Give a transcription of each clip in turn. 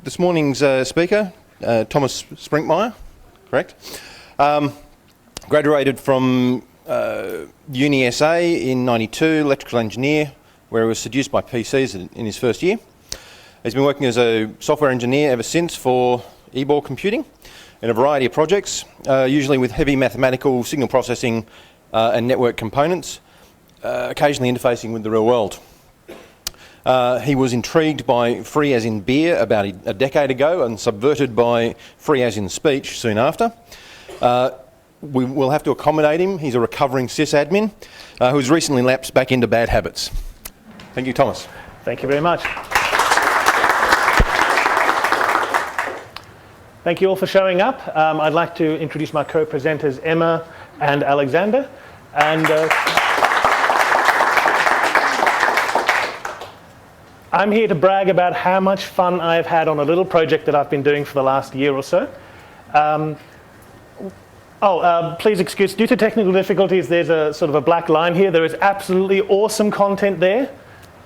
This morning's speaker, Thomas Sprinkmeyer, correct? Graduated from Uni SA in '92, electrical engineer, where he was seduced by PCs in his first year. He's been working as a software engineer ever since for e-ball computing in a variety of projects, usually with heavy mathematical signal processing and network components, occasionally interfacing with the real world. He was intrigued by free as in beer about a decade ago and subverted by free as in speech soon after. We will have to accommodate him. He's a recovering sysadmin who's recently lapsed back into bad habits. Thank you, Thomas. Thank you very much. Thank you all for showing up. I'd like to introduce my co-presenters, Emma and Alexander. And I'm here to brag about how much fun I've had on a little project that I've been doing for the last year or so. Please excuse, due to technical difficulties, there's a sort of a black line here. There is absolutely awesome content there.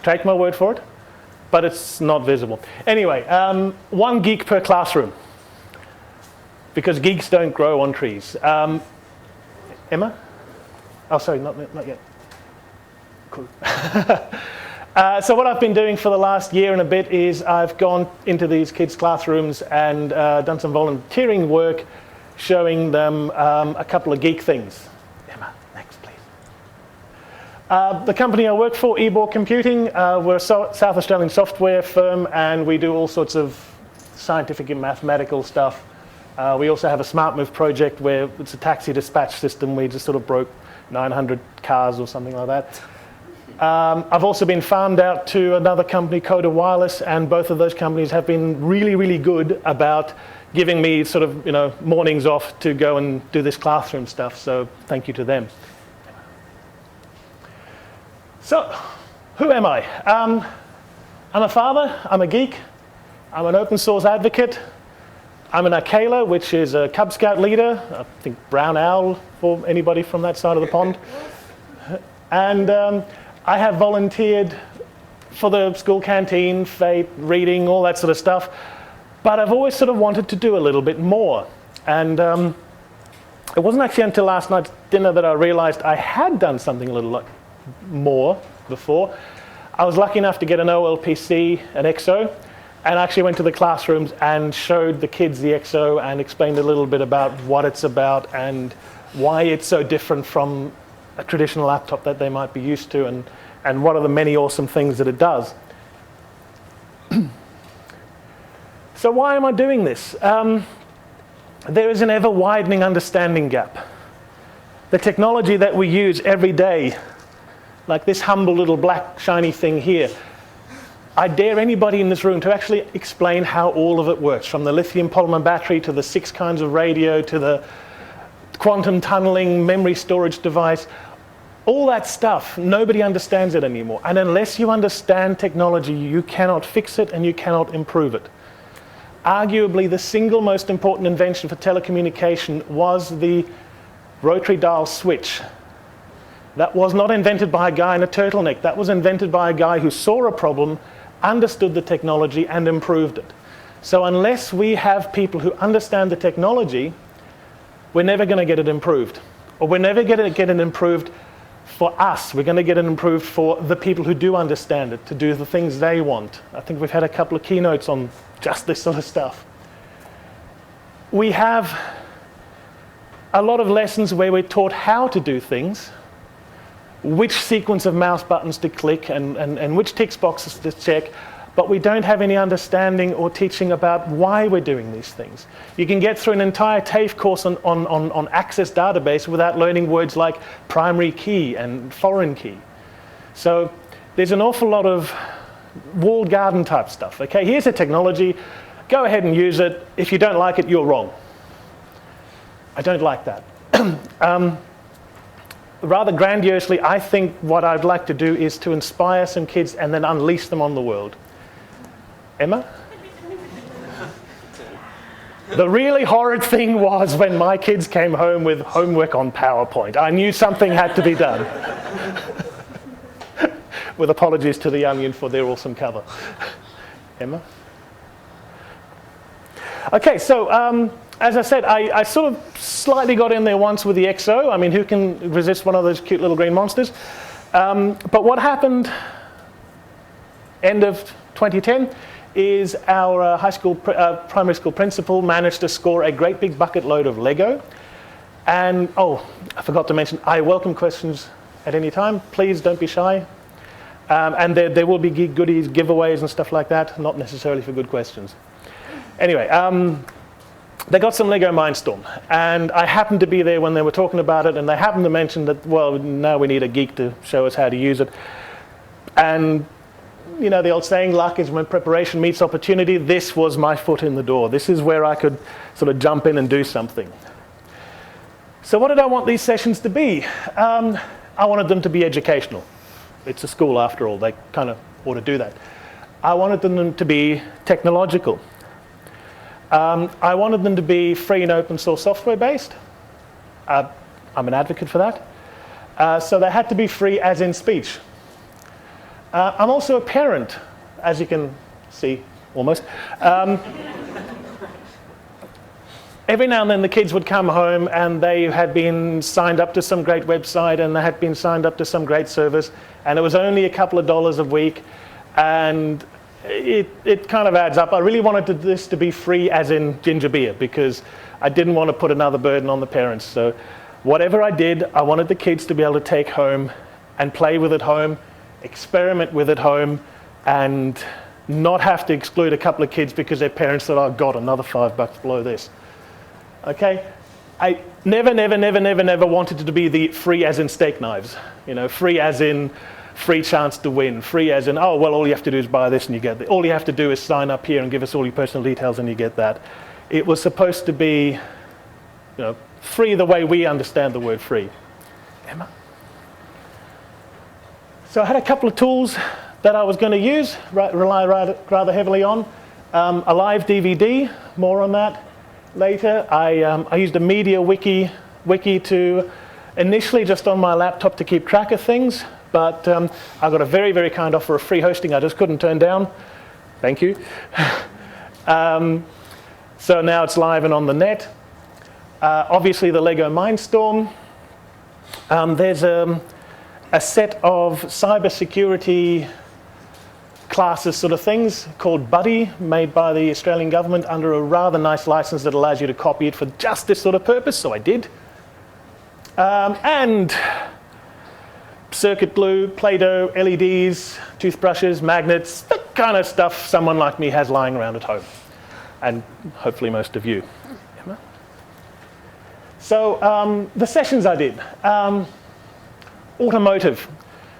Take my word for it, but it's not visible. Anyway, 1 geek per classroom, because geeks don't grow on trees. Emma? Oh, sorry, not yet. Cool. So what I've been doing for the last year and a bit is I've gone into these kids' classrooms and done some volunteering work showing them a couple of geek things. Emma, next please. The company I work for, eBall Computing, we're a South Australian software firm and we do all sorts of scientific and mathematical stuff. We also have a smart move project where it's a taxi dispatch system. We just sort of broke 900 cars or something like that. I've also been farmed out to another company, Coda Wireless, and both of those companies have been really, really good about giving me sort of, mornings off to go and do this classroom stuff. So thank you to them. So, who am I? I'm a father. I'm a geek. I'm an open source advocate. I'm an Akela, which is a Cub Scout leader. I think brown owl for anybody from that side of the pond. And I have volunteered for the school canteen, FAPE, reading, all that sort of stuff. But I've always sort of wanted to do a little bit more. And it wasn't actually until last night's dinner that I realized I had done something a little more before. I was lucky enough to get an OLPC, an EXO, and I actually went to the classrooms and showed the kids the EXO and explained a little bit about what it's about and why it's so different from a traditional laptop that they might be used to, and what are the many awesome things that it does. So why am I doing this? There is an ever-widening understanding gap. The technology that we use every day, like this humble little black shiny thing here, I dare anybody in this room to actually explain how all of it works, from the lithium polymer battery to the 6 kinds of radio to the quantum tunneling, memory storage device, all that stuff, nobody understands it anymore. And unless you understand technology, you cannot fix it and you cannot improve it. Arguably, the single most important invention for telecommunication was the rotary dial switch. That was not invented by a guy in a turtleneck. That was invented by a guy who saw a problem, understood the technology, and improved it. So unless we have people who understand the technology, we're never going to get it improved. Or we're never going to get it improved for us. We're going to get it improved for the people who do understand it, to do the things they want. I think we've had a couple of keynotes on just this sort of stuff. We have a lot of lessons where we're taught how to do things, which sequence of mouse buttons to click and which tick boxes to check, but we don't have any understanding or teaching about why we're doing these things. You can get through an entire TAFE course on Access database without learning words like primary key and foreign key. So there's an awful lot of walled garden type stuff. Okay, here's a technology, go ahead and use it. If you don't like it, you're wrong. I don't like that. Rather grandiosely, I think what I'd like to do is to inspire some kids and then unleash them on the world. Emma? The really horrid thing was when my kids came home with homework on PowerPoint. I knew something had to be done. with apologies to The Onion for their awesome cover. Emma? Okay, so as I said, I sort of slightly got in there once with the XO. I mean, who can resist one of those cute little green monsters? But what happened end of 2010 is our primary school principal managed to score a great big bucket load of Lego. And, oh, I forgot to mention, I welcome questions at any time. Please don't be shy. And there will be Geek goodies, giveaways and stuff like that, not necessarily for good questions. Anyway, they got some Lego Mindstorm, and I happened to be there when they were talking about it, and they happened to mention that, well, now we need a geek to show us how to use it. And, you know, the old saying, luck is when preparation meets opportunity. This was my foot in the door. This is where I could sort of jump in and do something. So what did I want these sessions to be? I wanted them to be educational. It's a school after all. They kind of ought to do that. I wanted them to be technological. I wanted them to be free and open source software based. I'm an advocate for that. So they had to be free as in speech. I'm also a parent, as you can see, almost. Every now and then the kids would come home and they had been signed up to some great website and they had been signed up to some great service, and it was only a couple of dollars a week, and it kind of adds up. I really wanted this to be free as in ginger beer, because I didn't want to put another burden on the parents. So whatever I did, I wanted the kids to be able to take home and play with at home, experiment with at home, and not have to exclude a couple of kids because their parents said, oh God, another $5 below this. Okay? I never wanted it to be the free as in steak knives. You know, free as in free chance to win, free as in, oh, well, all you have to do is buy this and you get it. All you have to do is sign up here and give us all your personal details and you get that. It was supposed to be, you know, free the way we understand the word free. Emma? So I had a couple of tools that I was going to use, rely rather heavily on. A live DVD, more on that later. I used a media wiki to initially just on my laptop to keep track of things, but I got a very kind offer of free hosting I just couldn't turn down. Thank you. So now it's live and on the net. Obviously the Lego Mindstorm. There's a set of cybersecurity classes sort of things called Buddy, made by the Australian government under a rather nice license that allows you to copy it for just this sort of purpose, so I did. And circuit glue, Play-Doh, LEDs, toothbrushes, magnets, the kind of stuff someone like me has lying around at home. And hopefully most of you. Emma? So the sessions I did. Automotive.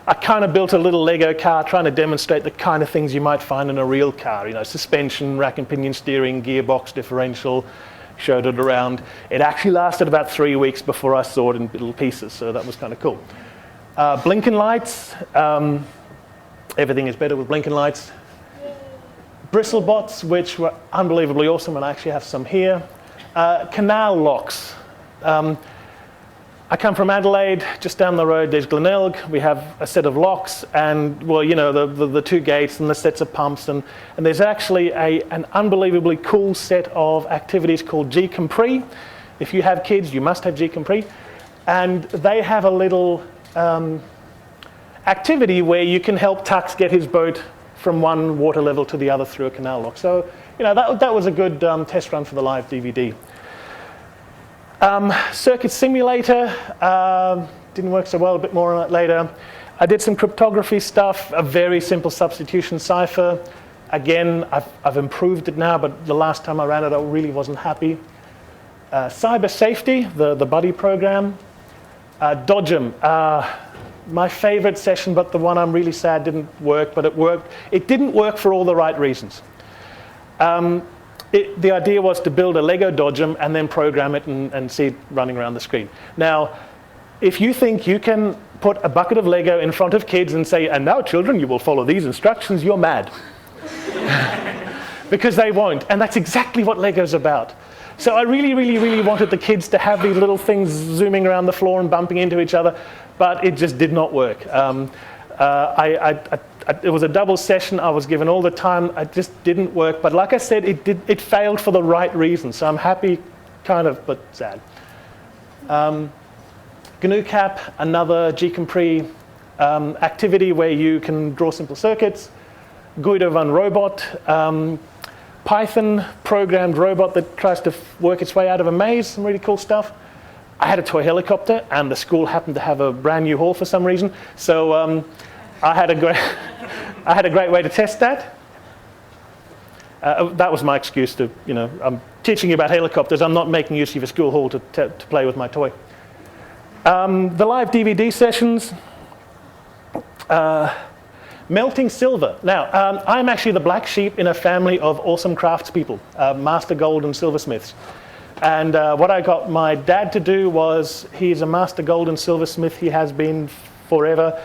I kind of built a little Lego car trying to demonstrate the kind of things you might find in a real car. You know, suspension, rack and pinion steering, gearbox, differential, showed it around. It actually lasted about 3 weeks before I saw it in little pieces, so that was kind of cool. Blinking lights. Everything is better with blinking lights. Bristle bots, which were unbelievably awesome, and I actually have some here. Canal locks. I come from Adelaide, just down the road there's Glenelg. We have a set of locks and, well, you know, the two gates and the sets of pumps, and there's actually an unbelievably cool set of activities called Geek. If you have kids, you must have Geek. And they have a little activity where you can help Tux get his boat from one water level to the other through a canal lock. So, you know, that was a good test run for the live DVD. Circuit simulator, didn't work so well, a bit more on that later. I did some cryptography stuff, a very simple substitution cipher. Again, I've improved it now, but the last time I ran it, I really wasn't happy. Cyber safety, the Buddy program. Dodgem, my favorite session, but the one I'm really sad didn't work, but it worked. It didn't work for all the right reasons. The idea was to build a Lego Dodgem and then program it and see it running around the screen. Now, if you think you can put a bucket of Lego in front of kids and say, and now children, you will follow these instructions, you're mad. Because they won't, and that's exactly what Lego's about. So I really wanted the kids to have these little things zooming around the floor and bumping into each other, but it just did not work. It was a double session. I was given all the time. It just didn't work. But like I said, it failed for the right reason. So I'm happy, kind of, but sad. GNU Cap, another Geek activity where you can draw simple circuits. Guido van Robot, Python programmed robot that tries to work its way out of a maze. Some really cool stuff. I had a toy helicopter, and the school happened to have a brand new hall for some reason. So I had a great way to test that. That was my excuse to, I'm teaching you about helicopters. I'm not making use of a school hall to play with my toy. The live DVD sessions. Melting silver. Now, I'm actually the black sheep in a family of awesome craftspeople, master gold and silversmiths. And what I got my dad to do was, he's a master gold and silversmith, he has been forever,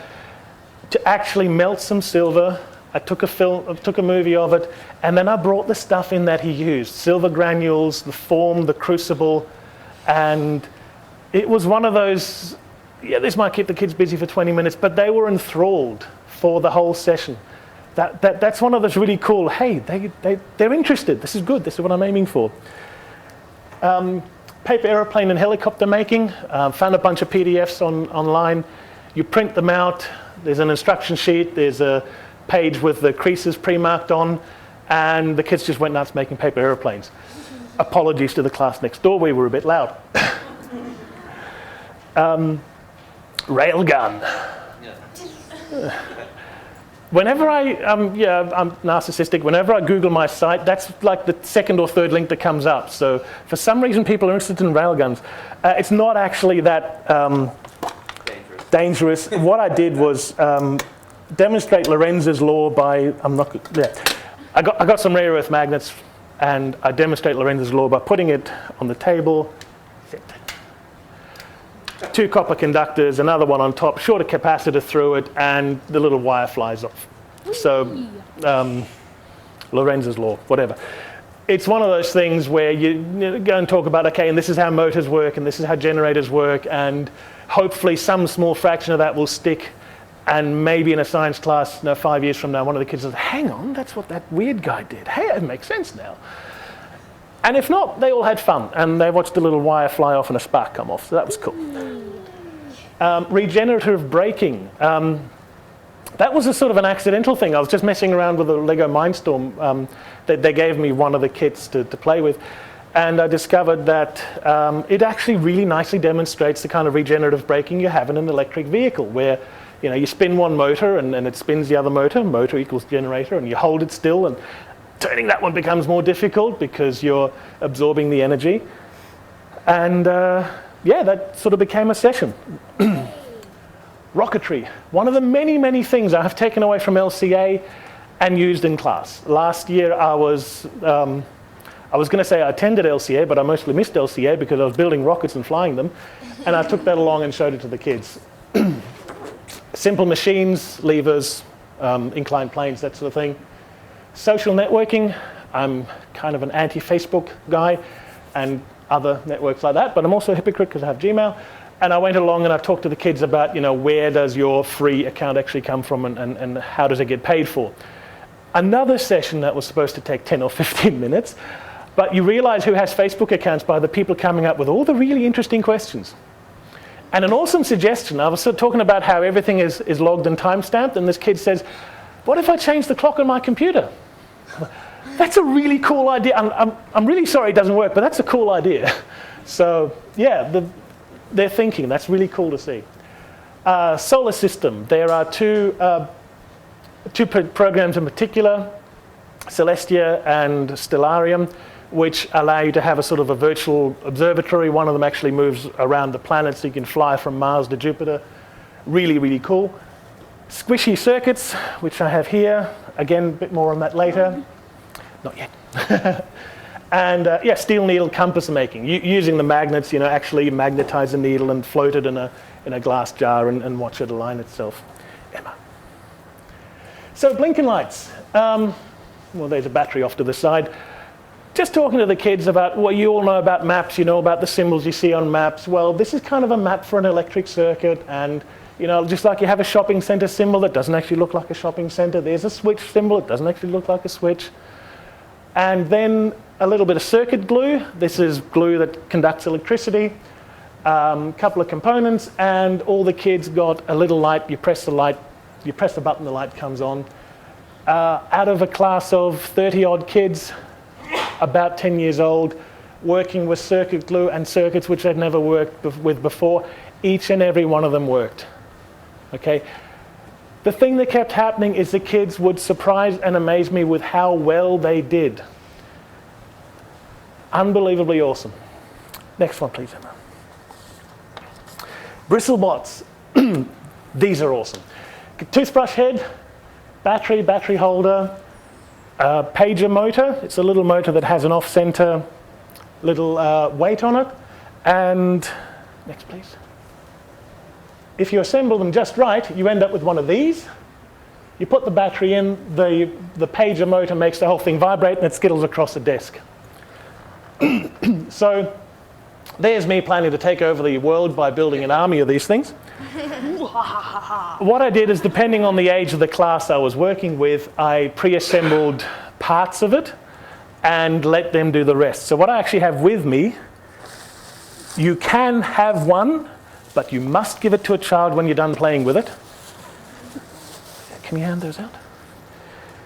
to actually melt some silver. I took a movie of it, and then I brought the stuff in that he used. Silver granules, the form, the crucible, and it was one of those, this might keep the kids busy for 20 minutes, but they were enthralled for the whole session. That's one of those really cool, hey, they're interested, this is good, this is what I'm aiming for. Paper aeroplane and helicopter making. Found a bunch of PDFs online. You print them out. There's an instruction sheet. There's a page with the creases pre-marked on. And the kids just went nuts making paper aeroplanes. Apologies to the class next door. We were a bit loud. Railgun. Whenever I'm narcissistic. Whenever I Google my site, that's like the second or third link that comes up. So for some reason, people are interested in railguns. It's not actually that dangerous. What I did was demonstrate Lorenz's law by, I got some rare earth magnets, and I demonstrate Lorenz's law by putting it on the table. 2 copper conductors, another one on top, short a capacitor through it, and the little wire flies off. So, Lorenz's law, whatever. It's one of those things where you go and talk about, okay, and this is how motors work, and this is how generators work, and hopefully some small fraction of that will stick, and maybe in a science class 5 years from now, one of the kids says, hang on, that's what that weird guy did. Hey, it makes sense now. And if not, they all had fun, and they watched a little wire fly off and a spark come off, so that was cool. Regenerative braking. That was a sort of an accidental thing. I was just messing around with a Lego Mindstorm. They gave me one of the kits to play with, and I discovered that it actually really nicely demonstrates the kind of regenerative braking you have in an electric vehicle, where you spin one motor and it spins the other motor equals generator, and you hold it still, and turning that one becomes more difficult because you're absorbing the energy. And that sort of became a session. Rocketry, one of the many, many things I have taken away from LCA and used in class. Last year I was going to say I attended LCA, but I mostly missed LCA because I was building rockets and flying them, and I took that along and showed it to the kids. Simple machines, levers, inclined planes, that sort of thing. Social networking, I'm kind of an anti-Facebook guy and other networks like that, but I'm also a hypocrite because I have Gmail. And I went along and I talked to the kids about, where does your free account actually come from, and how does it get paid for? Another session that was supposed to take 10 or 15 minutes, but you realize who has Facebook accounts by the people coming up with all the really interesting questions. And an awesome suggestion, I was sort of talking about how everything is logged and time-stamped, and this kid says, what if I change the clock on my computer? That's a really cool idea. I'm really sorry it doesn't work, but that's a cool idea. So yeah, they're thinking. That's really cool to see. Solar system. There are two programs in particular, Celestia and Stellarium, which allow you to have a sort of a virtual observatory. One of them actually moves around the planet, so you can fly from Mars to Jupiter. Really, really cool. Squishy circuits, which I have here. Again, a bit more on that later. Not yet. And steel needle compass making, using the magnets, actually magnetize the needle and float it in a glass jar and watch it align itself. Emma. So blinking lights. Well, there's a battery off to the side. Just talking to the kids about, well, you all know about maps, you know about the symbols you see on maps. Well, this is kind of a map for an electric circuit, and You know, just like you have a shopping center symbol that doesn't actually look like a shopping center, there's a switch symbol, it doesn't actually look like a switch. And then a little bit of circuit glue. This is glue that conducts electricity. Couple of components, and all the kids got a little light. You press the button, the light comes on. Out of a class of 30 odd kids, about 10 years old, working with circuit glue and circuits which they'd never worked with before, each and every one of them worked. Okay. The thing that kept happening is the kids would surprise and amaze me with how well they did. Unbelievably awesome. Next one, please, Emma. Bristlebots. These are awesome. Toothbrush head, battery holder, pager motor. It's a little motor that has an off-center little weight on it. And next, please. If you assemble them just right, you end up with one of these. You put the battery in, the pager motor makes the whole thing vibrate, and it skittles across the desk. So there's me planning to take over the world by building an army of these things. What I did is, depending on the age of the class I was working with, I pre-assembled parts of it and let them do the rest. So what I actually have with me, you can have one, but you must give it to a child when you're done playing with it. Can you hand those out?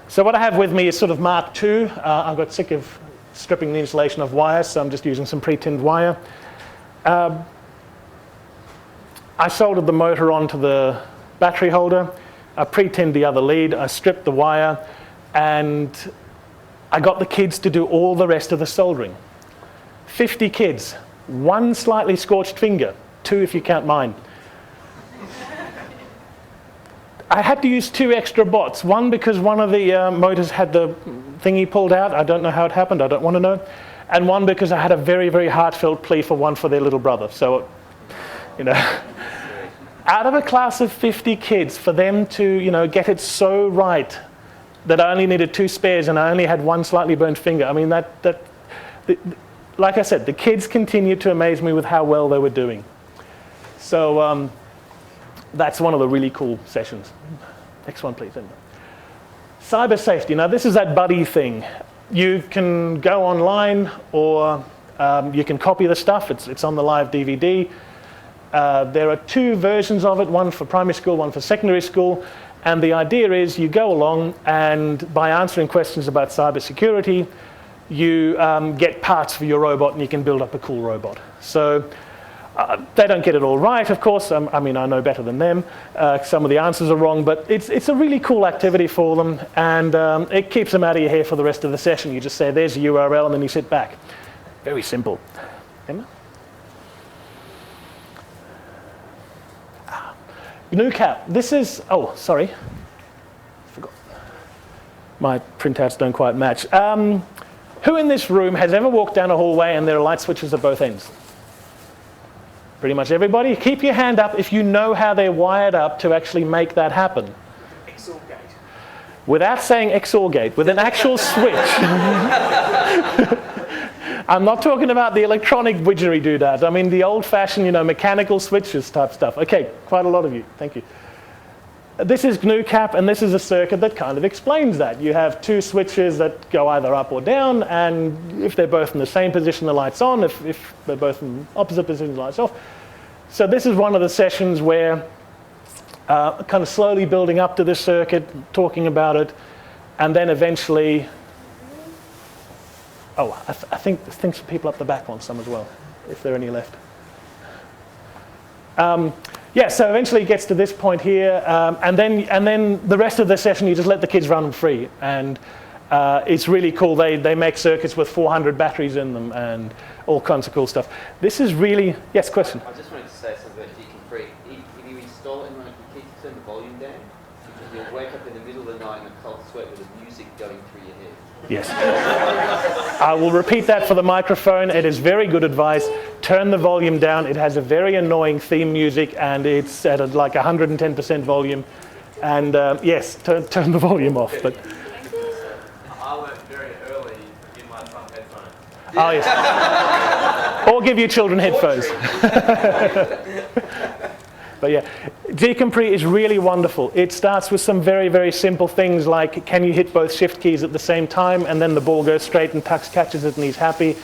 So what I have with me is sort of Mark II. I got sick of stripping the insulation of wire, so I'm just using some pre-tinned wire. I soldered the motor onto the battery holder. I pre-tinned the other lead. I stripped the wire, and I got the kids to do all the rest of the soldering. 50 kids, 1 slightly scorched finger, 2 if you count mine. I had to use 2 extra bots. One because one of the motors had the thingy pulled out. I don't know how it happened. I don't want to know. And one because I had a very, very heartfelt plea for one for their little brother. So, you know, out of a class of 50 kids, for them to, you know, get it so right that I only needed 2 spares and I only had 1 slightly burnt finger. I mean, like I said, the kids continued to amaze me with how well they were doing. So that's one of the really cool sessions. Next one, please. Cyber safety. Now, this is that buddy thing. You can go online, or you can copy the stuff. It's on the live DVD. There are 2 versions of it, one for primary school, one for secondary school. And the idea is you go along, and by answering questions about cybersecurity, you get parts for your robot, and you can build up a cool robot. So they don't get it all right, of course. I mean, I know better than them. Some of the answers are wrong, but it's a really cool activity for them, and it keeps them out of your hair for the rest of the session. You just say, there's the URL, and then you sit back. Very simple. Emma? GNU cap. This is, oh, sorry. Forgot. My printouts don't quite match. Who in this room has ever walked down a hallway and there are light switches at both ends? Pretty much everybody. Keep your hand up if you know how they're wired up to actually make that happen. XOR gate. Without saying XOR gate, with an actual switch. I'm not talking about the electronic widgery-doodads. I mean the old-fashioned, you know, mechanical switches type stuff. Okay, quite a lot of you. Thank you. This is GNU cap, and this is a circuit that kind of explains that. You have 2 switches that go either up or down, and if they're both in the same position, the light's on. If they're both in opposite positions, the light's off. So this is one of the sessions where kind of slowly building up to this circuit, talking about it, and then eventually, oh, I think some people up the back want some as well, if there are any left. Yeah, so eventually it gets to this point here, and then the rest of the session you just let the kids run them free, and it's really cool. They make circuits with 400 batteries in them and all kinds of cool stuff. This is really, yes, question. I just wanted to say something about Geek and Free. If you install it and run it, you keep turn the volume down, because you'll wake up in the middle of the night in a cold sweat with the music going through your head. Yes. I will repeat that for the microphone. It is very good advice. Turn the volume down. It has a very annoying theme music, and it's at like 110% volume. And yes, turn the volume off. But I learned very early in my son headphones. oh yes. Or give your children headphones. But yeah, Geek is really wonderful. It starts with some very, very simple things like, can you hit both shift keys at the same time, and then the ball goes straight and Tux catches it and he's happy.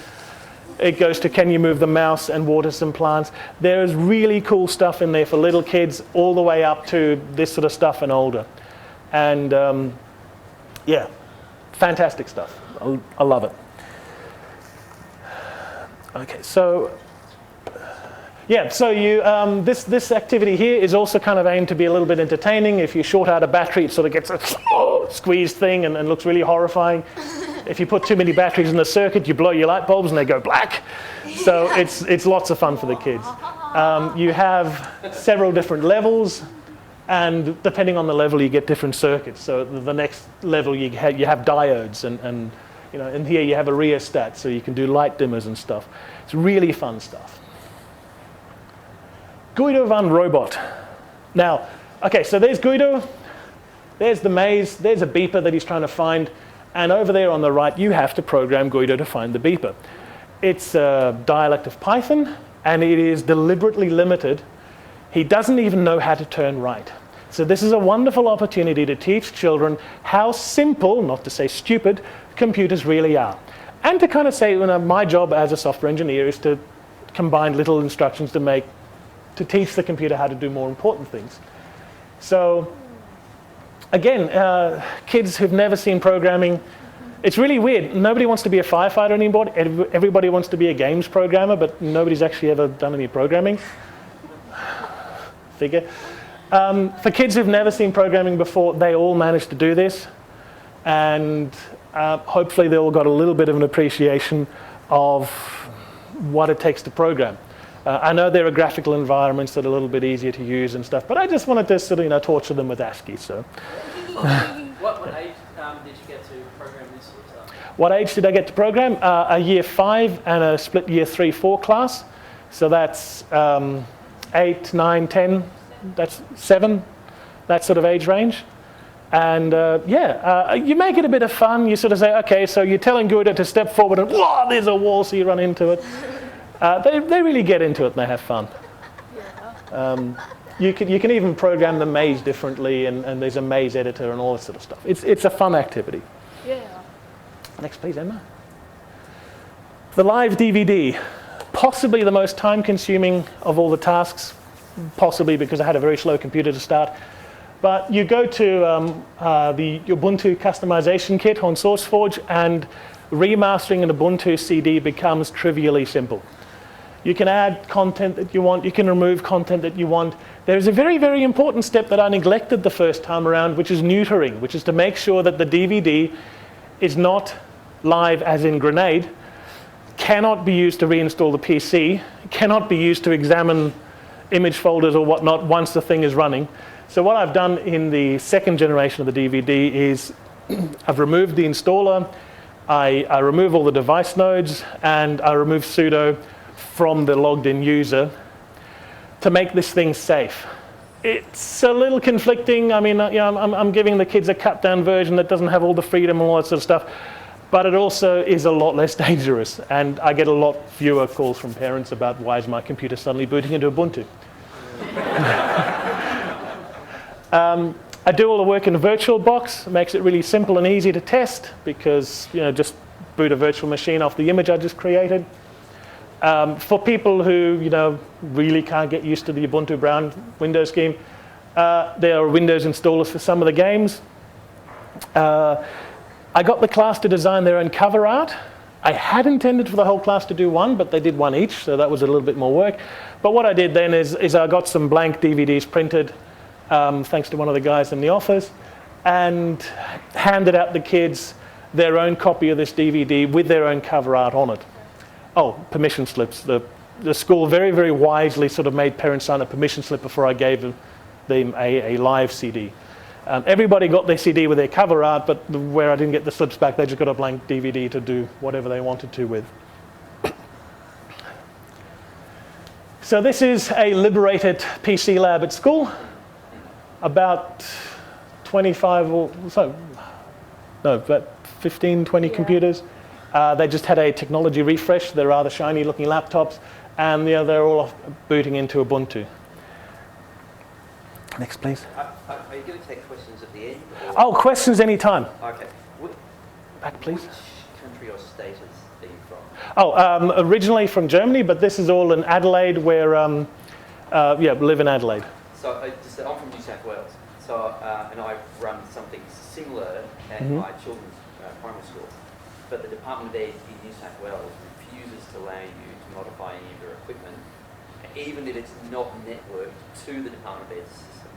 It goes to, can you move the mouse and water some plants. There's really cool stuff in there for little kids, all the way up to this sort of stuff and older. And yeah, fantastic stuff. I love it. Okay, so yeah, so you this activity here is also kind of aimed to be a little bit entertaining. If you short out a battery, it sort of gets a squeezed thing and looks really horrifying. If you put too many batteries in the circuit, you blow your light bulbs and they go black. So it's lots of fun for the kids. You have several different levels, and depending on the level, you get different circuits. So the next level, you have diodes, and you know, in here you have a rheostat, so you can do light dimmers and stuff. It's really fun stuff. Guido van Robot. Now, okay, so there's Guido, there's the maze, there's a beeper that he's trying to find, and over there on the right, you have to program Guido to find the beeper. It's a dialect of Python, and it is deliberately limited. He doesn't even know how to turn right. So this is a wonderful opportunity to teach children how simple, not to say stupid, computers really are. And to kind of say, you know, my job as a software engineer is to combine little instructions to teach the computer how to do more important things. So again, kids who've never seen programming, it's really weird. Nobody wants to be a firefighter anymore. Everybody wants to be a games programmer, but nobody's actually ever done any programming. Figure. For kids who've never seen programming before, they all managed to do this. And hopefully they all got a little bit of an appreciation of what it takes to program. I know there are graphical environments that are a little bit easier to use and stuff, but I just wanted to sort of, you know, torture them with ASCII. So, what age did you get to program this sort of stuff? What age did I get to program? A year 5 and a split year 3-4 class. So that's 8, 9, 10. That's 7. That sort of age range. And you make it a bit of fun. You sort of say, okay, so you're telling Guido to step forward and, whoa, there's a wall, so you run into it. They really get into it and they have fun. You can even program the maze differently, and there's a maze editor and all that sort of stuff. It's a fun activity. Yeah. Next, please, Emma. The live DVD, possibly the most time-consuming of all the tasks, possibly because I had a very slow computer to start. But you go to the Ubuntu customization kit on SourceForge, and remastering an Ubuntu CD becomes trivially simple. You can add content that you want. You can remove content that you want. There's a very, very important step that I neglected the first time around, which is neutering, which is to make sure that the DVD is not live as in grenade, cannot be used to reinstall the PC, cannot be used to examine image folders or whatnot once the thing is running. So what I've done in the second generation of the DVD is I've removed the installer, I remove all the device nodes, and I remove sudo from the logged in user to make this thing safe. It's a little conflicting. I mean, you know, I'm giving the kids a cut down version that doesn't have all the freedom and all that sort of stuff, but it also is a lot less dangerous. And I get a lot fewer calls from parents about why is my computer suddenly booting into Ubuntu. I do all the work in a VirtualBox. It makes it really simple and easy to test because, you know, just boot a virtual machine off the image I just created. For people who, you know, really can't get used to the Ubuntu Brown window scheme, there are Windows installers for some of the games. I got the class to design their own cover art. I had intended for the whole class to do one, but they did one each, so that was a little bit more work. But what I did then is I got some blank DVDs printed, thanks to one of the guys in the office, and handed out the kids their own copy of this DVD with their own cover art on it. Oh, permission slips. The school very, very wisely sort of made parents sign a permission slip before I gave them a live CD. Everybody got their CD with their cover art, but where I didn't get the slips back, they just got a blank DVD to do whatever they wanted to with. So this is a liberated PC lab at school. About 25 or so, no, about 15, 20 computers. They just had a technology refresh. They're rather shiny looking laptops, and they're all booting into Ubuntu. Next, please. Are you going to take questions at the end? Or? Oh, questions anytime. Okay. Back, please. Which country or state are you from? Oh, originally from Germany, but this is all in Adelaide, where, yeah, live in Adelaide. So I'm from New South Wales. So, and I run something similar at my children's primary school. But the Department of Ed in New South Wales refuses to allow you to modify any of your equipment, even if it's not networked to the Department of Ed's system.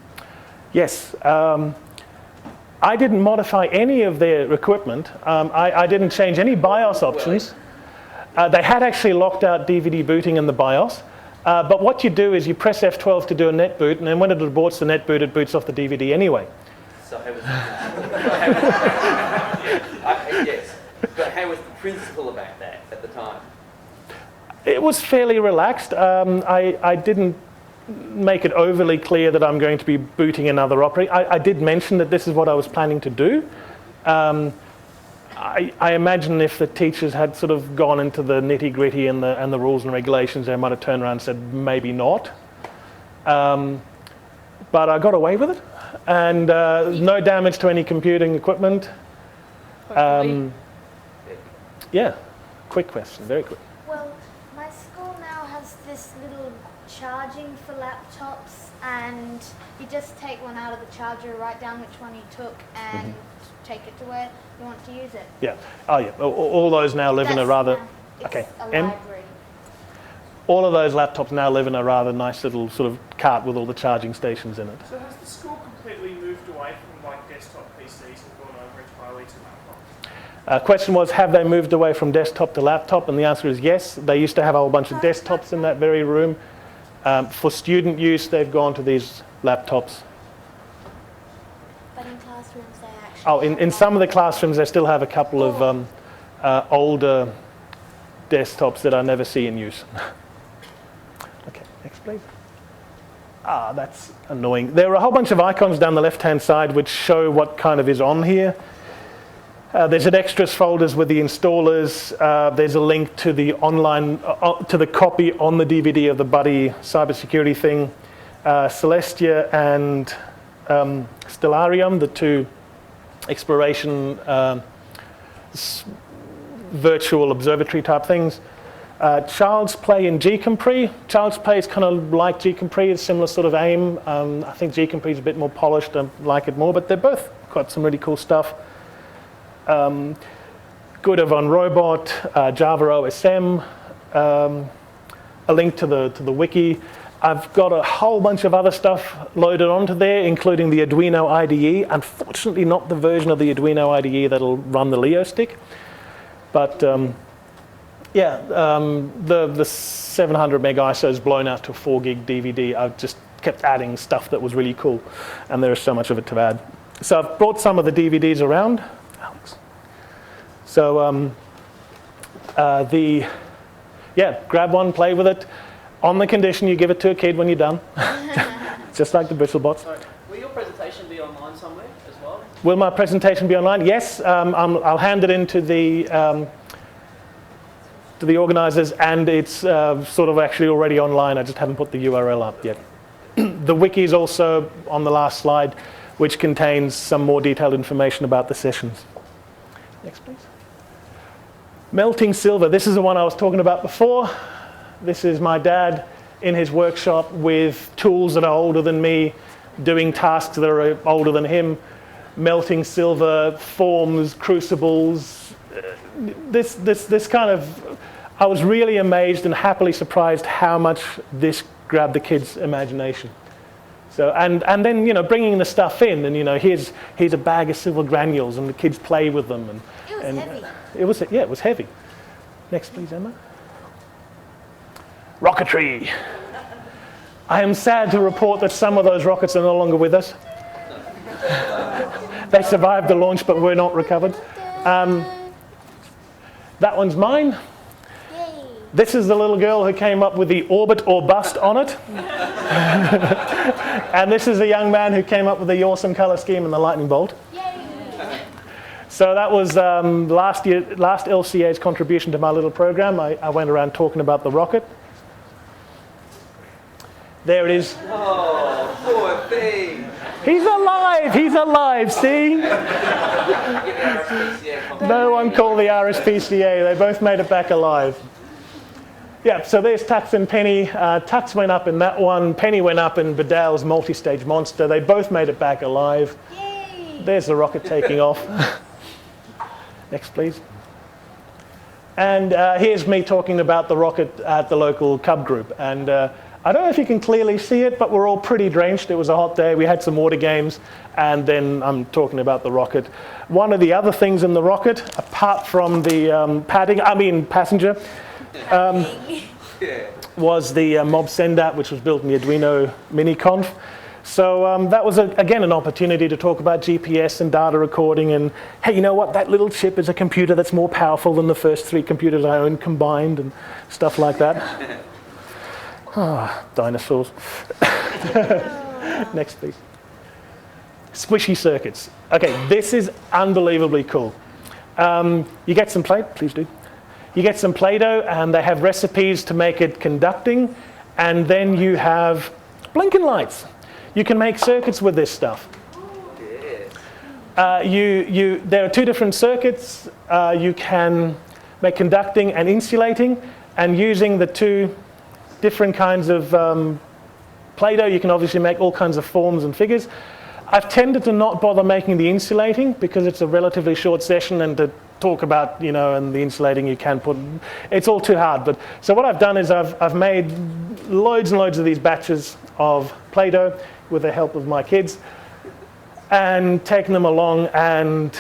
Yes. I didn't modify any of their equipment. I didn't change any BIOS options. They had actually locked out DVD booting in the BIOS. But what you do is you press F12 to do a net boot, and then when it aborts the net boot, it boots off the DVD anyway. So how was yes, but how was the principle about that at the time? It was fairly relaxed. I didn't make it overly clear that I'm going to be booting another operating. I did mention that this is what I was planning to do. I imagine if the teachers had sort of gone into the nitty-gritty and the rules and regulations, they might have turned around and said, maybe not. But I got away with it. And no damage to any computing equipment. Yeah, quick question, very quick. Well, my school now has this little charging for laptops, and you just take one out of the charger, write down which one you took, and take it to where you want to use it. Yeah. Oh, yeah. All those now live in a rather... It's Okay. a M? library. All of those laptops now live in a rather nice little sort of cart with all the charging stations in it. So has the school completely moved away from like desktop PCs and gone over entirely to laptops? Question was, have they moved away from desktop to laptop? And the answer is yes. They used to have a whole bunch of desktops in that very room. For student use, they've gone to these laptops. But in classrooms, they actually... Oh, in some of the classrooms, they still have a couple of older desktops that I never see in use. Okay, next please. Ah, that's annoying. There are a whole bunch of icons down the left-hand side which show what kind of is on here. There's an extras folders with the installers. There's a link to the online, to the copy on the DVD of the Buddy cybersecurity thing. Celestia and Stellarium, the two exploration virtual observatory type things. Child's Play and Geek.com. Child's Play is kind of like Geek.com, it's similar sort of aim. I think Geek.com is a bit more polished, I like it more, but they're both got some really cool stuff. Good on Robot, Java OSM, a link to the wiki. I've got a whole bunch of other stuff loaded onto there, including the Arduino IDE. Unfortunately, not the version of the Arduino IDE that'll run the Leo stick. But yeah, the 700 meg ISO is blown out to a 4 gig DVD. I've just kept adding stuff that was really cool, and there is so much of it to add. So I've brought some of the DVDs around. Alex. So yeah, grab one, play with it, on the condition you give it to a kid when you're done, just like the BristleBots. Sorry, will your presentation be online somewhere as well? Will my presentation be online? Yes, I'll hand it in to the organisers, and it's sort of actually already online. I just haven't put the URL up yet. The wiki is also on the last slide, which contains some more detailed information about the sessions. Next, please. Melting silver. This is the one I was talking about before. This is my dad in his workshop with tools that are older than me, doing tasks that are older than him, melting silver, forms, crucibles. This kind of, I was really amazed and happily surprised how much this grabbed the kids' imagination. So, and then, you know, bringing the stuff in, and, you know, here's a bag of silver granules, and the kids play with them. And, It was heavy. Yeah, it was heavy. Next, please, Emma. Rocketry. I am sad to report that some of those rockets are no longer with us. They survived the launch, but were not recovered. That one's mine. Yay. This is the little girl who came up with the orbit or bust on it. And this is the young man who came up with the awesome color scheme and the lightning bolt. Yay. So that was last LCA's contribution to my little program. I went around talking about the rocket. There it is. Oh, poor thing. He's alive! He's alive, see? No one called the RSPCA. They both made it back alive. Yeah, so there's Tux and Penny. Tux went up in that one. Penny went up in Badal's multi-stage monster. They both made it back alive. Yay! There's the rocket taking off. Next, please. And here's me talking about the rocket at the local cub group. And I don't know if you can clearly see it, but we're all pretty drenched. It was a hot day. We had some water games. And then I'm talking about the rocket. One of the other things in the rocket, apart from the passenger, was the Mob Send-App, which was built in the Arduino Mini-Conf. So that was, again, an opportunity to talk about GPS and data recording and, hey, you know what, that little chip is a computer that's more powerful than the first 3 computers I owned combined and stuff like that. Dinosaurs. Next, please. Squishy circuits. Okay, this is unbelievably cool. You get some please do. You get some Play-Doh, and they have recipes to make it conducting, and then you have blinking lights. You can make circuits with this stuff. There are 2 different circuits. You can make conducting and insulating, and using the 2 different kinds of Play-Doh, you can obviously make all kinds of forms and figures. I've tended to not bother making the insulating because it's a relatively short session, and to talk about, and the insulating you can put, it's all too hard. But so what I've done is I've made loads and loads of these batches of Play-Doh with the help of my kids, and taken them along, and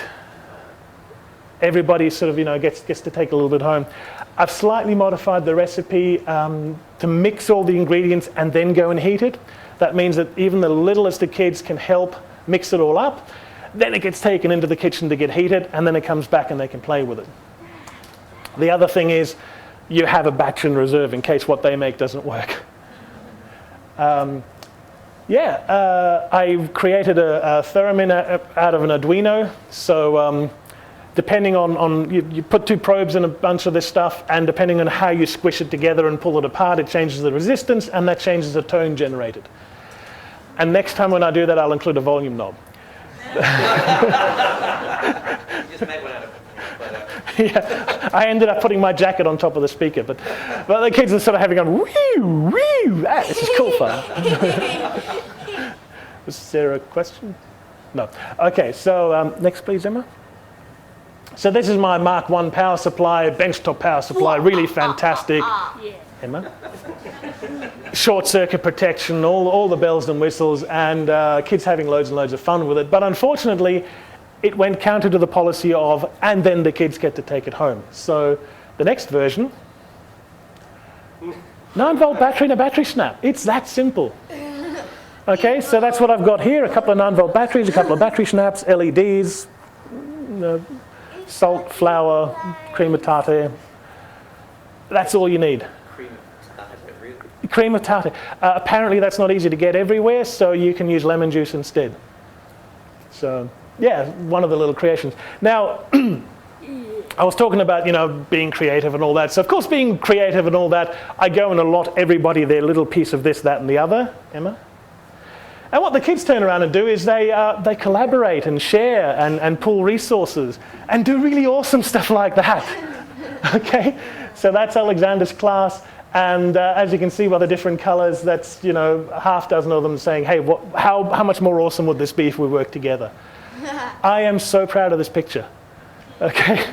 everybody sort of, gets to take a little bit home. I've slightly modified the recipe to mix all the ingredients and then go and heat it. That means that even the littlest of kids can help mix it all up. Then it gets taken into the kitchen to get heated, and then it comes back and they can play with it. The other thing is you have a batch in reserve in case what they make doesn't work. I created a theremin out of an Arduino. So depending on you put 2 probes in a bunch of this stuff, and depending on how you squish it together and pull it apart, it changes the resistance, and that changes the tone generated. And next time when I do that, I'll include a volume knob. Just make one out of it. Yeah, I ended up putting my jacket on top of the speaker, but the kids are sort of having a wee, wee. This is cool fun. Was there a question? No. Okay, so next please, Emma. So this is my Mark I power supply, benchtop power supply, really fantastic. Yeah. Emma? Short circuit protection, all the bells and whistles, and kids having loads and loads of fun with it. But unfortunately, it went counter to the policy of, and then the kids get to take it home. So the next version, 9-volt battery and a battery snap. It's that simple. Okay, so that's what I've got here, a couple of 9-volt batteries, a couple of battery snaps, LEDs, salt, flour, cream of tartar. That's all you need. Cream of tartar. Apparently that's not easy to get everywhere, so you can use lemon juice instead. So yeah, one of the little creations. Now, I was talking about, being creative and all that. So of course, being creative and all that, I go and allot everybody their little piece of this, that, and the other. Emma? And what the kids turn around and do is they collaborate and share and pool resources and do really awesome stuff like that. Okay? So that's Alexander's class. And as you can see by the different colors, that's, half dozen of them saying, hey, how much more awesome would this be if we worked together? I am so proud of this picture. Okay?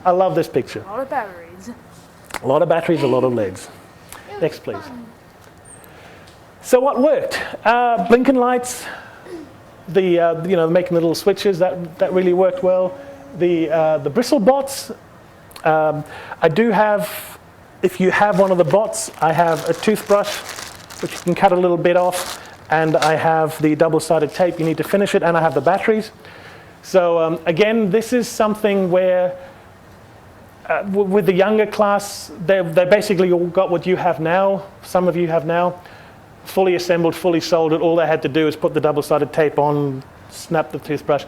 I love this picture. A lot of batteries. A lot of batteries, a lot of LEDs. Next, please. So what worked? Blinking lights, making the little switches, that really worked well. The bristle bots, I do have, if you have one of the bots, I have a toothbrush, which you can cut a little bit off, and I have the double-sided tape, you need to finish it, and I have the batteries. So again, this is something where, with the younger class, they basically all got what you have now, some of you have now, fully assembled, fully soldered. All they had to do is put the double-sided tape on, snap the toothbrush,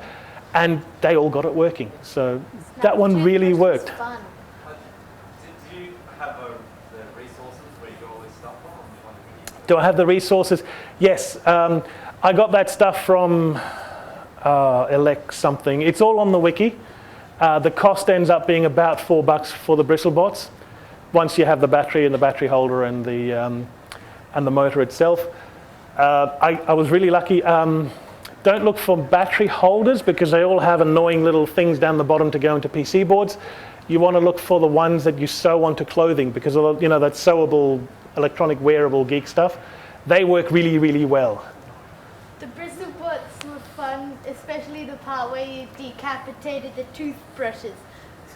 and they all got it working. So that one really worked. Fun. Do you have the resources where you do all this stuff on? Do I have the resources? Yes. I I got that stuff from Elect something. It's all on the wiki. The cost ends up being about $4 for the BristleBots, once you have the battery and the battery holder and the motor itself. I was really lucky. Don't look for battery holders because they all have annoying little things down the bottom to go into PC boards. You want to look for the ones that you sew onto clothing because that sewable, electronic wearable geek stuff, they work really, really well. The BristleBots were fun, especially the part where you decapitated the toothbrushes.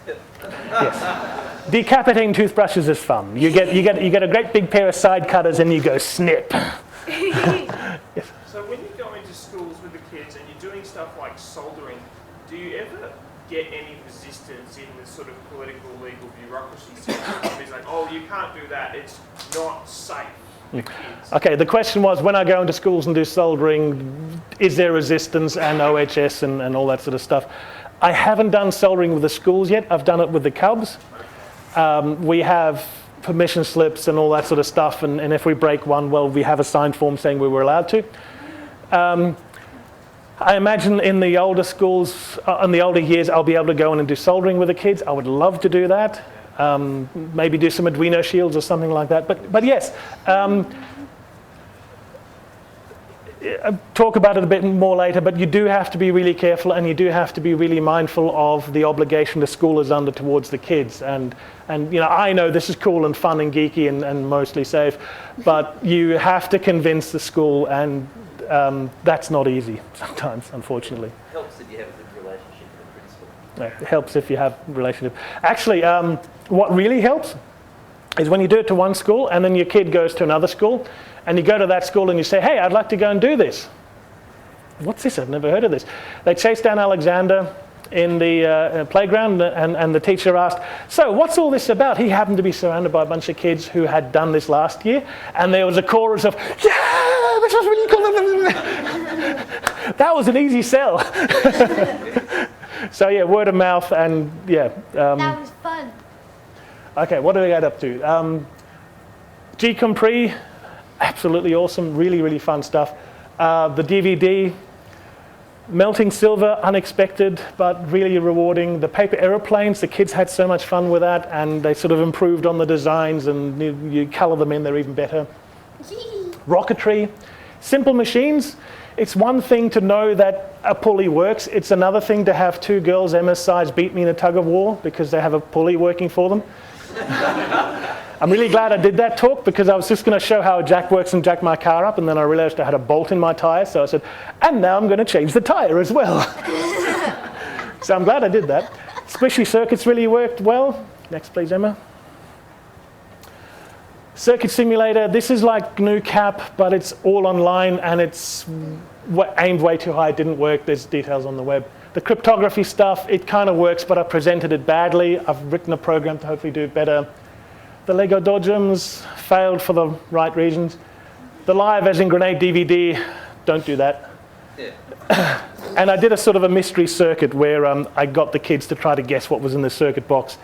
Yes. Decapitating toothbrushes is fun. You get a great big pair of side cutters and you go snip. Yes. So when you go into schools with the kids and you're doing stuff like soldering, do you ever get any resistance in the sort of political, legal bureaucracy system? It's like, oh, you can't do that, it's not safe for kids. Okay, the question was, when I go into schools and do soldering, is there resistance and OHS and all that sort of stuff? I haven't done soldering with the schools yet. I've done it with the Cubs. We have permission slips and all that sort of stuff, and if we break one, well, we have a signed form saying we were allowed to. I imagine in the older schools, in the older years, I'll be able to go in and do soldering with the kids. I would love to do that. Maybe do some Arduino shields or something like that. But yes, talk about it a bit more later, but you do have to be really careful and you do have to be really mindful of the obligation the school is under towards the kids. And I know this is cool and fun and geeky and mostly safe, but you have to convince the school, and that's not easy sometimes, unfortunately. It helps if you have a good relationship with the principal. Yeah, it helps if you have a relationship. Actually, what really helps is when you do it to one school and then your kid goes to another school and you go to that school and you say, hey, I'd like to go and do this. What's this? I've never heard of this. They chased down Alexander in the playground and the teacher asked, so what's all this about? He happened to be surrounded by a bunch of kids who had done this last year, and there was a chorus of, yeah, this was really cool. That was an easy sell. So yeah, word of mouth and yeah. That was fun. Okay, what did I get up to? Geek, absolutely awesome, really, really fun stuff. The DVD, Melting Silver, unexpected, but really rewarding. The paper aeroplanes, the kids had so much fun with that, and they sort of improved on the designs, and you color them in, they're even better. Rocketry, simple machines. It's one thing to know that a pulley works. It's another thing to have two girls Emma's size beat me in a tug of war because they have a pulley working for them. I'm really glad I did that talk because I was just going to show how a jack works and jack my car up, and then I realized I had a bolt in my tire, so I said, and now I'm going to change the tire as well. So I'm glad I did that. Squishy circuits really worked well. Next please, Emma. Circuit simulator, this is like GNU Cap, but it's all online and it's aimed way too high. It didn't work. There's details on the web. The cryptography stuff, it kind of works, but I presented it badly. I've written a program to hopefully do it better. The Lego Dodgems failed for the right reasons. The live as in grenade DVD, don't do that. Yeah. And I did a sort of a mystery circuit where I got the kids to try to guess what was in the circuit box.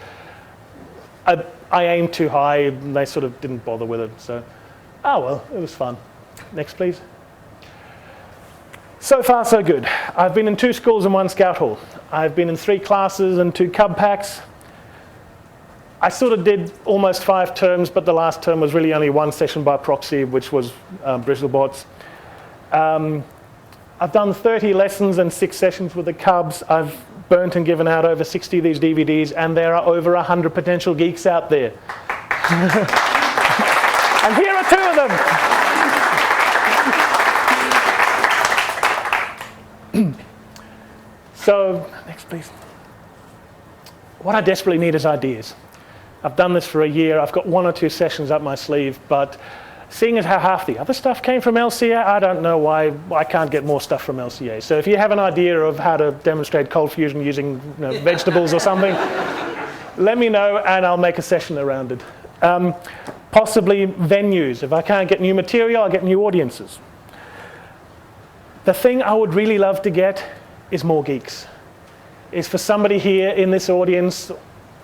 I aimed too high, and they sort of didn't bother with it. So, oh well, it was fun. Next, please. So far, so good. I've been in 2 schools and 1 scout hall. I've been in 3 classes and 2 cub packs. I sort of did almost 5 terms, but the last term was really only 1 session by proxy, which was BristleBots. I've done 30 lessons and 6 sessions with the Cubs. I've burnt and given out over 60 of these DVDs, and there are over 100 potential geeks out there. And here are 2 of them. So, next please. What I desperately need is ideas. I've done this for a year. I've got 1 or 2 sessions up my sleeve, but seeing as how half the other stuff came from LCA, I don't know why I can't get more stuff from LCA. So if you have an idea of how to demonstrate cold fusion using vegetables or something, let me know and I'll make a session around it. Possibly venues. If I can't get new material, I'll get new audiences. The thing I would really love to get is more geeks. Is for somebody here in this audience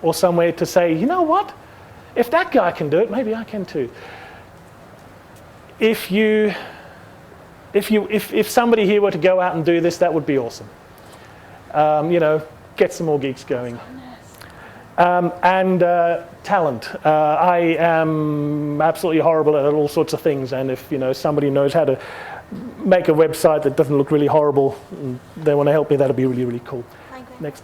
or somewhere to say, you know what? If that guy can do it, maybe I can too. If you if somebody here were to go out and do this, that would be awesome. Get some more geeks going. And talent. I am absolutely horrible at all sorts of things, and if somebody knows how to make a website that doesn't look really horrible and they want to help me, that'd be really, really cool. Next.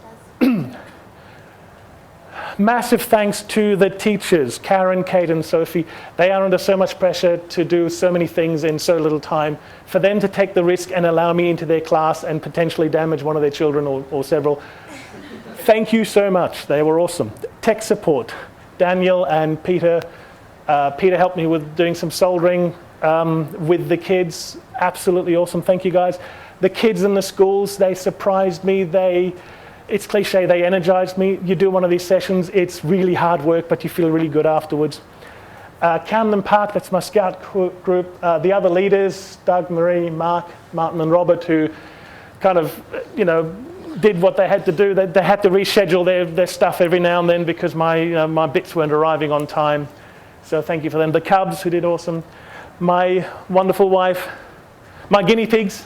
Massive thanks to the teachers, Karen, Kate and Sophie. They are under so much pressure to do so many things in so little time. For them to take the risk and allow me into their class and potentially damage one of their children or several, thank you so much. They were awesome. Tech support, Daniel and Peter. Peter helped me with doing some soldering with the kids. Absolutely awesome. Thank you, guys. The kids in the schools, they surprised me. It's cliche, they energized me. You do one of these sessions, it's really hard work, but you feel really good afterwards. Camden Park, that's my scout group. The other leaders, Doug, Marie, Mark, Martin and Robert, who kind of, did what they had to do. They had to reschedule their stuff every now and then because my bits weren't arriving on time. So thank you for them. The Cubs, who did awesome. My wonderful wife. My guinea pigs.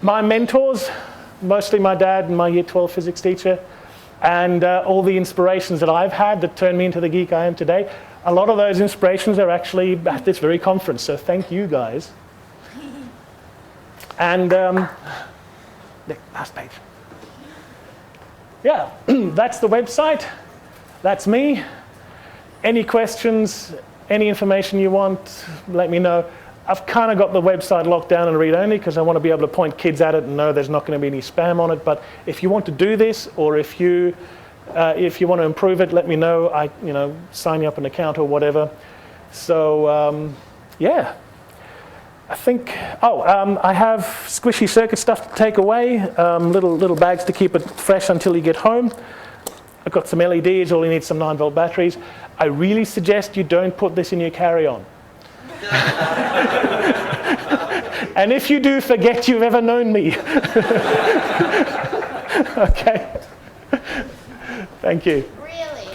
My mentors, mostly my dad and my Year 12 physics teacher, and all the inspirations that I've had that turned me into the geek I am today. A lot of those inspirations are actually at this very conference, so thank you guys. And last page. Yeah, that's the website. That's me. Any questions, any information you want, let me know. I've kind of got the website locked down and read-only because I want to be able to point kids at it and know there's not going to be any spam on it. But if you want to do this, or if you want to improve it, let me know. Sign you up an account or whatever. So yeah, I think. I have squishy circuit stuff to take away. Little bags to keep it fresh until you get home. I've got some LEDs. All you need is some 9-volt batteries. I really suggest you don't put this in your carry-on. And if you do, forget you've ever known me. Okay. Thank you. Really?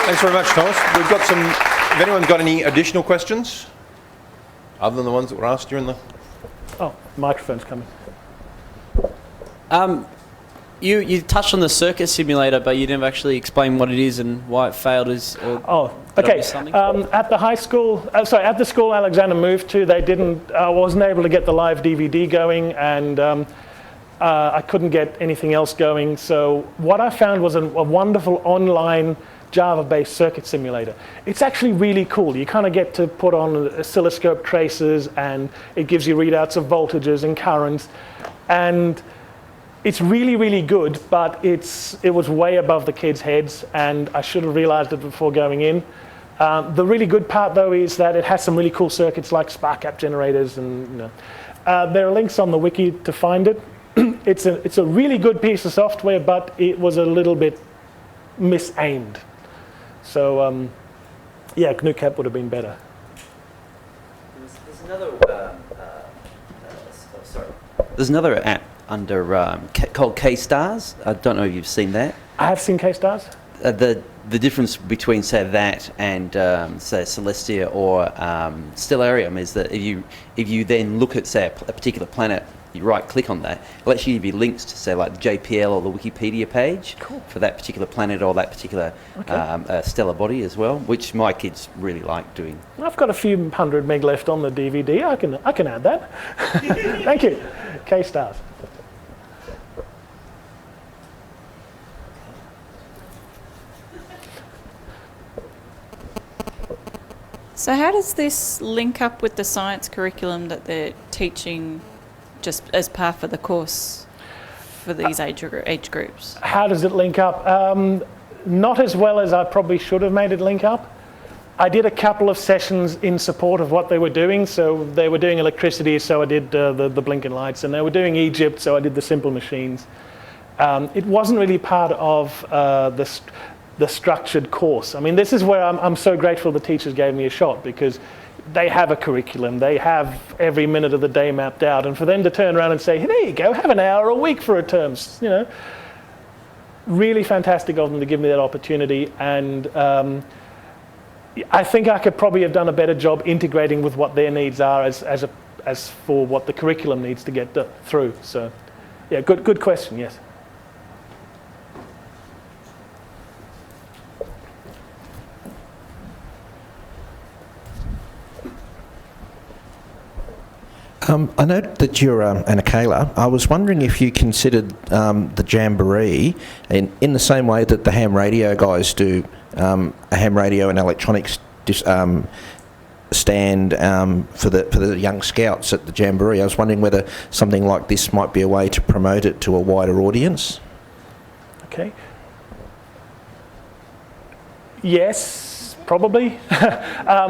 Thanks very much, Thomas. We've got some. Have anyone got any additional questions other than the ones that were asked during the? Oh, microphone's coming. You touched on the circuit simulator, but you didn't actually explain what it is and why it failed. Okay. At the high school, at the school Alexander moved to, I wasn't able to get the live DVD going, and I couldn't get anything else going. So what I found was a wonderful online Java-based circuit simulator. It's actually really cool. You kind of get to put on oscilloscope traces, and it gives you readouts of voltages and currents, and it's really, really good, but it was way above the kids' heads, and I should have realized it before going in. The really good part, though, is that it has some really cool circuits like spark gap generators, and there are links on the wiki to find it. It's a really good piece of software, but it was a little bit misaimed. So, yeah, GNU-CAP would have been better. There's another app under called K-Stars. I don't know if you've seen that. I have seen K-Stars. The difference between, say, that and say Celestia or Stellarium is that if you then look at, say, a particular planet, you right-click on that, it lets you give you links to, say, like the JPL or the Wikipedia page for that particular planet or that particular stellar body as well, which my kids really like doing. I've got a few 100 meg left on the DVD. I can add that. Thank you. K-Stars. So how does this link up with the science curriculum that they're teaching just as part of the course for these age groups? How does it link up? Not as well as I probably should have made it link up. I did a couple of sessions in support of what they were doing. So they were doing electricity, so I did the blinking lights, and they were doing Egypt, so I did the simple machines. It wasn't really part of the structured course. I mean, this is where I'm so grateful the teachers gave me a shot, because they have a curriculum. They have every minute of the day mapped out. And for them to turn around and say, hey, there you go, have an hour a week for a term, really fantastic of them to give me that opportunity, and I think I could probably have done a better job integrating with what their needs are as for what the curriculum needs to get through. So, yeah, good question, yes. I note that you're an Akela. I was wondering if you considered the Jamboree in the same way that the ham radio guys do a ham radio and electronics stand for the young scouts at the Jamboree. I was wondering whether something like this might be a way to promote it to a wider audience. Okay. Yes, probably.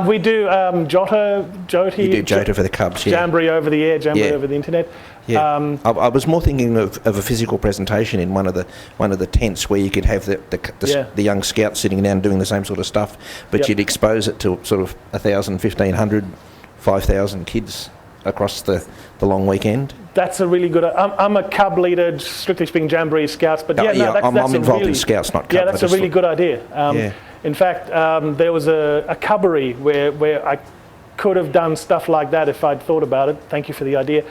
We do Joti. You do Jota for the Cubs, yeah. Jamboree over the air, Jamboree over the internet. Yeah. I was more thinking of a physical presentation in one of the tents where you could have the young scouts sitting down doing the same sort of stuff, but you'd expose it to sort of 1,000, 1,500, 5,000 kids across the long weekend. That's a really good. I'm a Cub leader, strictly speaking, Jamboree Scouts, but I'm involved in Scouts, not Cubs. Yeah, that's a really good idea. In fact, there was a Cubbery where I could have done stuff like that if I'd thought about it. Thank you for the idea.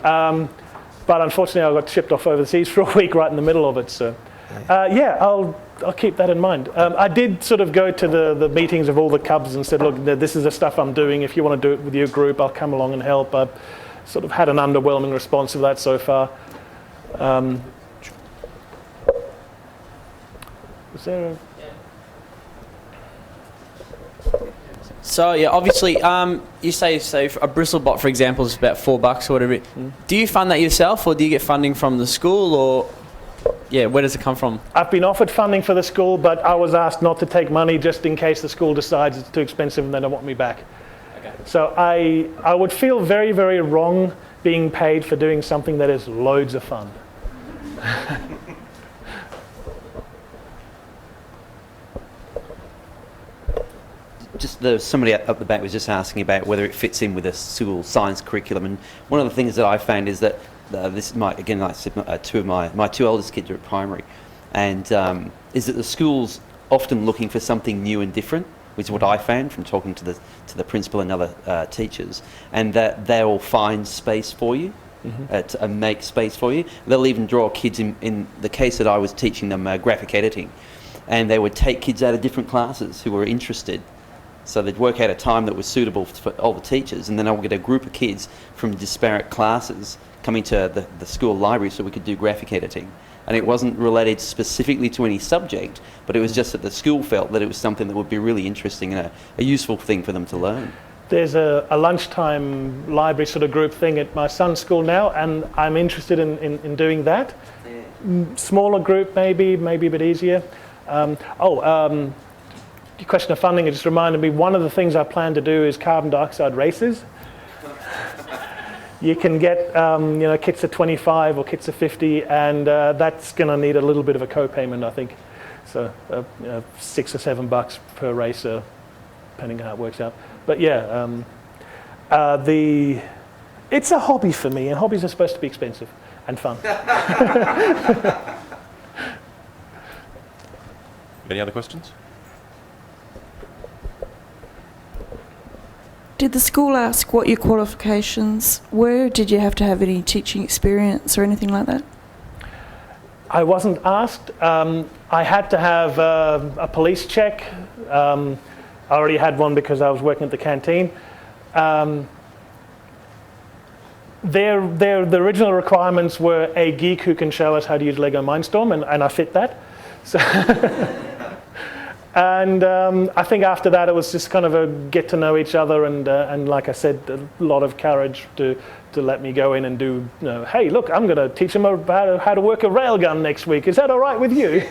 But unfortunately, I got shipped off overseas for a week right in the middle of it. So, I'll keep that in mind. I did sort of go to the meetings of all the Cubs and said, look, this is the stuff I'm doing. If you want to do it with your group, I'll come along and help. I've sort of had an underwhelming response to that so far. Was there a... So yeah, obviously, you say a bristlebot, for example, is about $4 or whatever. Do you fund that yourself, or do you get funding from the school, or where does it come from? I've been offered funding for the school, but I was asked not to take money just in case the school decides it's too expensive and they don't want me back. Okay. So I would feel very, very wrong being paid for doing something that is loads of fun. Somebody up the back was just asking about whether it fits in with a school science curriculum, and one of the things that I found is that this might, again, like I said, two of my two oldest kids are at primary, and is that the school's often looking for something new and different, which is what I found from talking to the principal and other teachers, and that they'll find space for you. To make space for you. They'll even draw kids in the case that I was teaching them graphic editing, and they would take kids out of different classes who were interested. So they'd work out a time that was suitable for all the teachers, and then I would get a group of kids from disparate classes coming to the school library so we could do graphic editing. And it wasn't related specifically to any subject, but it was just that the school felt that it was something that would be really interesting and a useful thing for them to learn. There's a lunchtime library sort of group thing at my son's school now, and I'm interested in doing that. Smaller group, maybe a bit easier. Your question of funding, it just reminded me, one of the things I plan to do is carbon dioxide races. You can get kits of 25 or kits of 50, and that's going to need a little bit of a co-payment, I think. So $6 or $7 per race, depending on how it works out. But it's a hobby for me, and hobbies are supposed to be expensive and fun. Any other questions? Did the school ask what your qualifications were? Did you have to have any teaching experience or anything like that? I wasn't asked. I had to have a police check. I already had one because I was working at the canteen. The original requirements were a geek who can show us how to use Lego Mindstorm, and I fit that. So and I think after that it was just kind of a get to know each other, and like I said, a lot of courage to let me go in and do, hey, look, I'm going to teach them about how to work a railgun next week. Is that all right with you?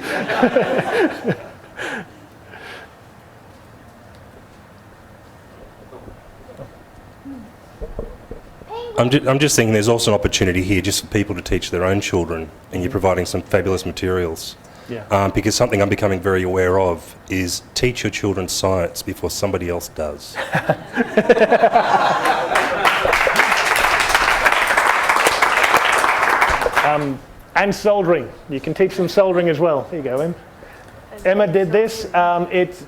I'm just thinking there's also an opportunity here just for people to teach their own children, and you're providing some fabulous materials. Yeah. Because something I'm becoming very aware of is teach your children science before somebody else does. And soldering. You can teach them soldering as well. Here you go, Em. Emma did this.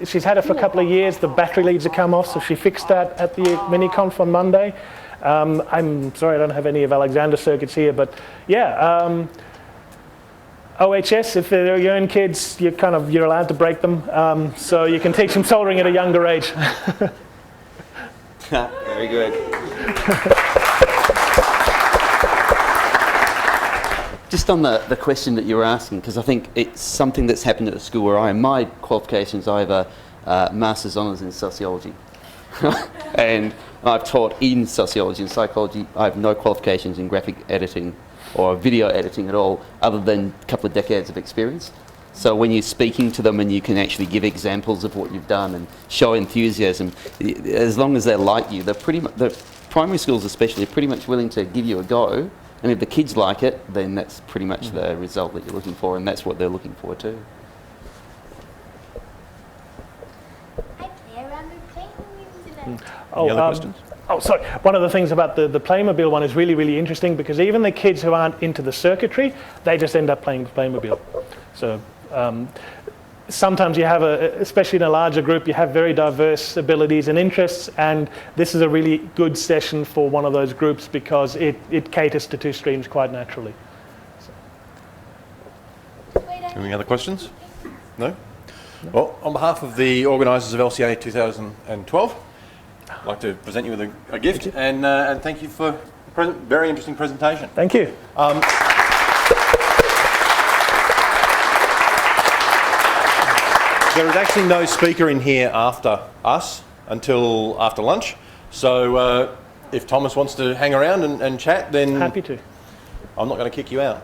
She's had it for a couple of years. The battery leads have come off, so she fixed that at the mini-conf on Monday. I'm sorry I don't have any of Alexander's circuits here, but yeah. OHS, if they're your own kids, you're allowed to break them. So you can teach them soldering at a younger age. Very good. Just on the question that you were asking, because I think it's something that's happened at the school where I am. My qualifications, I have a Master's Honours in Sociology. And I've taught in Sociology and Psychology. I have no qualifications in graphic editing or video editing at all, other than a couple of decades of experience. So when you're speaking to them and you can actually give examples of what you've done and show enthusiasm, as long as they like you, the primary schools especially are pretty much willing to give you a go. And if the kids like it, then that's pretty much the result that you're looking for, and that's what they're looking for too. I play around with Playmobil. Any other questions? Oh, sorry. One of the things about the Playmobil one is really, really interesting, because even the kids who aren't into the circuitry, they just end up playing with Playmobil. So sometimes you have, especially in a larger group, you have very diverse abilities and interests, and this is a really good session for one of those groups because it caters to two streams quite naturally. Any other questions? No? Well, on behalf of the organisers of LCA 2012, I'd like to present you with a gift, and thank you for a very interesting presentation. Thank you. There is actually no speaker in here after us until after lunch, so if Thomas wants to hang around and chat, then happy to. I'm not going to kick you out.